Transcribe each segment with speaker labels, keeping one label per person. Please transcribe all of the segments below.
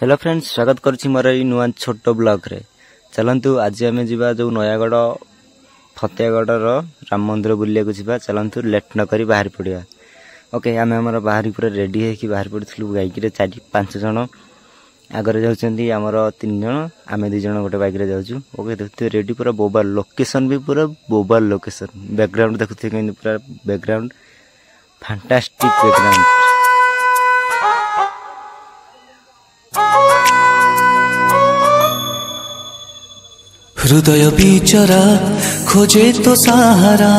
Speaker 1: Hello friends, स्वागत करुच्ची मोर नुआ छोट ब्लॉग रे। चलतु आज आम जा जो नयागढ़ फतेहगढ़ राम मंदिर बुलिया जा। चलतु लेट नक बाहर पड़ा। ओके, आम बाहर पूरा रेडी है बाहर पड़ू बैक 4-5 जन आगे जाऊँगी। आमर 3 जन आम 2 जन गोटे बैक जाऊँ। ओके, देखते रेडी पूरा बोबाल लोकेशन भी पूरा बोबाल लोकेशन। बैकग्राउंड देखुए कहीं पूरा बैकग्राउंड फैंटास्टिक बैकग्राउंड।
Speaker 2: हृदय बिचरा खोजे तो सहारा,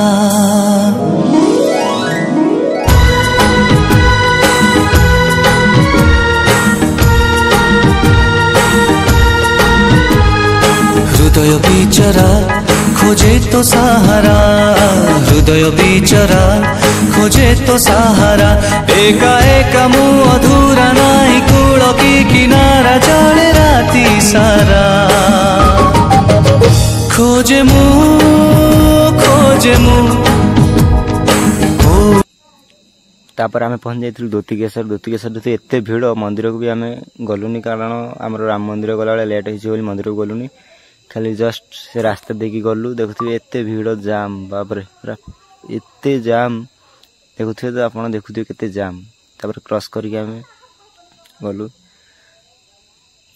Speaker 2: हृदय बिचरा खोजे तो सहारा, हृदय बिचरा खोजे तो सहारा। एका एका मु अधूरा नाई कूल की किनारा जड़े राती सारा। खोजे मु
Speaker 1: तापर आम पहुंच जाइए द्योतिकेश्वर। द्योतिकेश्वर एत भिड़ मंदिर को भी आम गलुनी, कारण आम राम मंदिर गला लेट हो मंदिर को गलुनी। खाली जस्ट से रास्ता देखी गलु। देखुए एत भिड़ जाम, बापरे पूरा एत जाम। देखुए तो आप देखुए केते जाम। तापर क्रॉस करके आम गलु।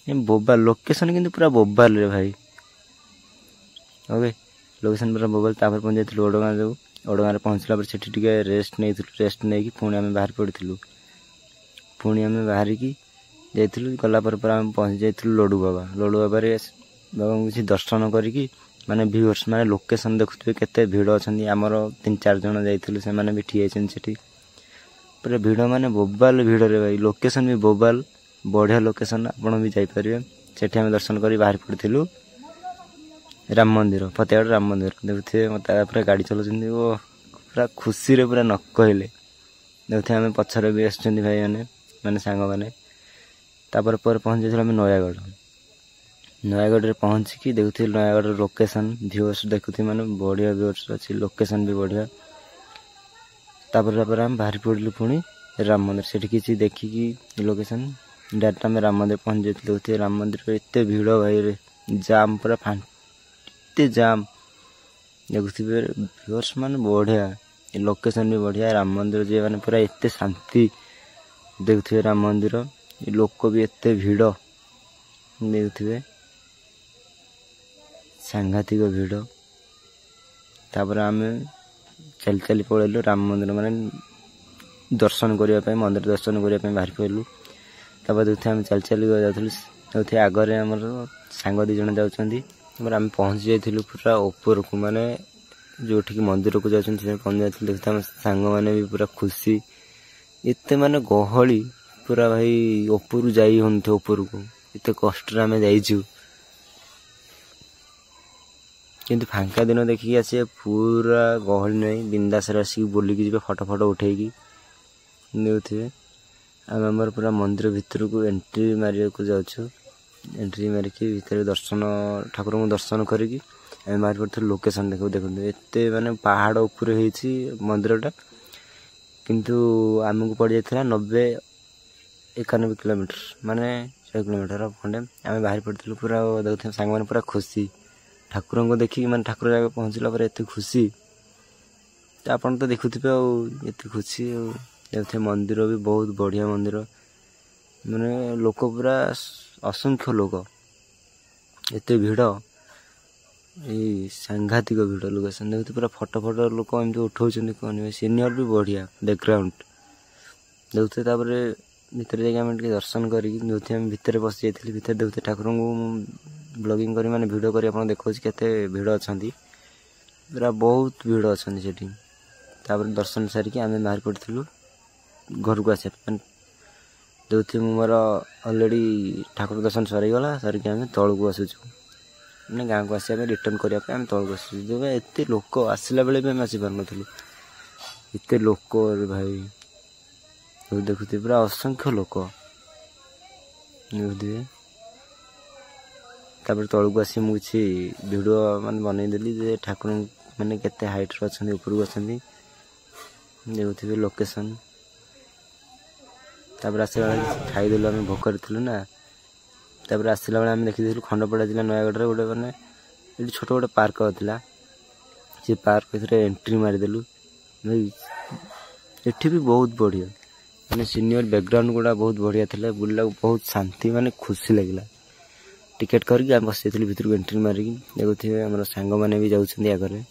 Speaker 1: बोबाल लोकेशन किंतु पूरा बोबाल रे भाई। ओके, लोकेशन पूरा बोबाल। तापर पहुंच जाइए ओडगाँ। जो ओडगाँ पहुँचला पर सेठी टिके रेस्ट नहीं, रेस्ट नहीं पुणी आम बाहर पड़ू। पुणी आम बाहर की जाइलु। गला पर आम पहुँच जाइलु लडू बाबा। लडू बाबा बाबा किसी दर्शन करी माने व्यूअर्स माने लोकेशन देखुए केते भिड़ अच्छा। आमर 3-4 जन जाइलु, से माने भी ठिया सेठी पूरा भिड़ माने बोबाल भिड़ रे भाई। लोकेशन भी बोबाल, बढ़िया लोकेशन। आपण भी जाइपारे। सेठी आम दर्शन करी बाहर पड़ू राम मंदिर, फतेहगढ़ राम मंदिर। देखुए मतलब पूरा गाड़ी चलाउछन्ती। ओ पूरा खुशी रे पूरा न कहले। देखुए आम पछरे भी आसुछन्ती भाई माने माने सांग माने। तापर पर पहुंच जाइल आम नयागढ़। नयागढ़ रे पहुंच की देखुए नयागढ़ लोकेशन व्यूअर्स देखुए माने बढ़िया व्यूअर्स अच्छी, लोकेशन भी बढ़िया। तापर आम बाहर पड़लु पुणी राम मंदिर। सेठी किसी देखिकी लोकेशन डायरेक्ट आम राम मंदिर पहुंच जाइए। देखुए राम मंदिर एत भिड़ भाई रे, जाम पूरा एते जाम। देखुए व्यूअर्स माने बढ़िया, लोकेशन भी बढ़िया। राम मंदिर जे माने पूरा एते शांति। देखुए राम मंदिर लोक भी एते भिड़। देखुए सांघातिक भिड़। तापर आम चल चली पड़ेलु राम मंदिर माने दर्शन करने, मंदिर दर्शन करने बाहर पड़ेलु। तापर देखते आम चल चली जाऊँ। देखते आगे आमर सांग 2 जन जाऊँगी। आम पहुँच जाइलु पूरा ऊपर को, माने जो मंदिर को जाऊँ पहुँच जाइए। देखते आम सांग मैंने भी पूरा खुशी। एते माने गहली पूरा भाई, ऊपर जाई होन थे। ऊपर को एते कष्ट आम जाइचु, किंतु फांका दिन देखिए आसे पूरा गहली नहीं। बिंदास आसिक बुलिकी जी फटो फटो उठेकी देखुए। आम आमर पूरा मंदिर भितर को एंट्री मारिया को जाऊँ। एंट्री मारिकी भितर दर्शन, ठाकुर को दर्शन करी बाहर पड़े। लोकेशन देखो एत माने पहाड़ उपर होती मंदिरटा, किंतु आमको पड़ जाता 90-91 किलोमीटर, माने 100 किलोमीटर खंडे। आम बाहर पड़ू पूरा। देखते सांग मैंने पूरा खुशी ठाकुर को देखिए, माने ठाकुर जगह पहुँचला पर एत खुशी। तो आपन तो देखुवे एत खुशी। देखते मंदिर भी बहुत बढ़िया मंदिर, माने लोक पूरा असंख्य लोक, एत भिड़, ये सांघातिक भिड़ लोकेशन। देखते पूरा फटो फटो लोक एमती उठाऊँ कहने। सीनियर भी बढ़िया बैकग्राउंड देखते। तापर भितर जाके दर्शन करी भितर पशि जाइए। भितर देखते ठाकुर को ब्लॉगिंग करी माने वीडियो करी आपन देखो केते भिड़ अच्छा। पूरा बहुत भिड़ अच्छा सेठी। तापर दर्शन सारिकी आम बाहर पड़ू घर को आस। देखते मोर अलरेडी ठाकुर दर्शन सरीगला। सरिकी आम तल को आसुचु, मैंने गाँव को आसा रिटर्न करने आम तल को आसुचु। एत लोक आसला बेले भी आम आसी पार नथिलु, एत लोक भाई। देखुए पूरा असंख्य लोक देखुए। तापर तल को आसी मुझे वीडियो मान बनईदेली जे ठाकुर मैंने केते हाइट रे अच्छा, ऊपर को अच्छा। देखुए लोकेशन। तापर आस खाईदेलु आम भोकर थी ना, तापर आसला बेले आम देखी खंडपड़ा जिला नयागढ़ गोटे मैंने ये छोट गोटे पार्क होता से पार्क भर एंट्री मारिदेलु एठी भी बहुत बढ़िया मैंने सीनियर बैकग्राउंड गुड़ा बहुत बढ़िया था बुलला बहुत शांति माने खुशी लगे टिकेट करके आम बस भर को एंट्री मारिकी देखुए आम सांग मैंने भी जाऊँच आगे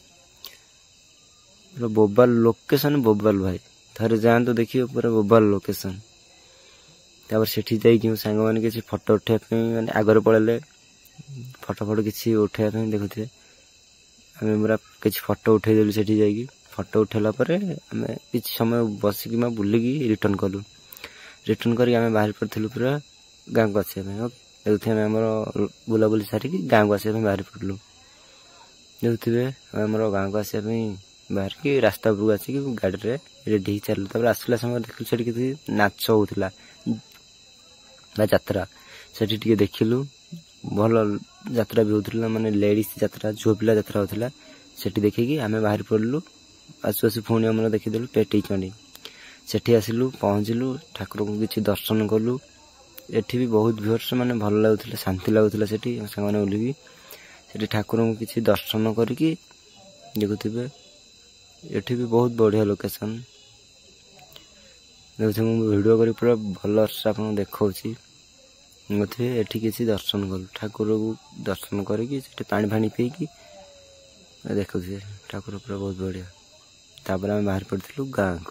Speaker 1: पूरा बोबाल लोकेशन बोबाल भाई थे जातु देखिए पूरा बोबाल लोकेशन तापर सेठी जाइए सांग मैंने किसी फोटो उठाइबा माने आगे पड़े फोटो किसी उठाइबा देखुए आम पूरा किसी फोटो उठेदेलु सेठी जाइए फोटो उठेला पर आम किसी समय बसिक बुलिकी रिटर्न कलु रिटर्न करके आम बाहर पड़ू पूरा गाँव को आसपा देखुए आम बुलाबुली सारिकी गाँव को आसपा बाहर पड़लु देखुए आम गाँव को आसपा बाहर की रास्ता उपरको आसिक गाड़ी रे रेडी चलु तब आसला समय देखिलु से किसी नाच होता यात्रा से देखिलु भल यात्रा भी होता माने लेडीज यात्रा झुओ पिला यात्रा होता से देखिकी आम बाहर पड़लु आसु आसु पुणी आम देखीदेलु पेटी चंडी सेठी आसिलु पहुँचलु ठाकुर को किसी दर्शन कलु एठी भी बहुत भीड़ माने भल लगुला शांति लगुला सेठी सांग बुलिकी सेठी ठाकुर को किसी दर्शन करके देखुए एठी भी बहुत बढ़िया लोकेशन देखुए मुझे वीडियो कर पूरा भल से आप देखी देखुए एठी किसी दर्शन कलु ठाकुर को दर्शन करके पानी फाणी पीकी देखुए ठाकुर पूरा बहुत बढ़िया तापर आम बाहर पड़ू गाँव को।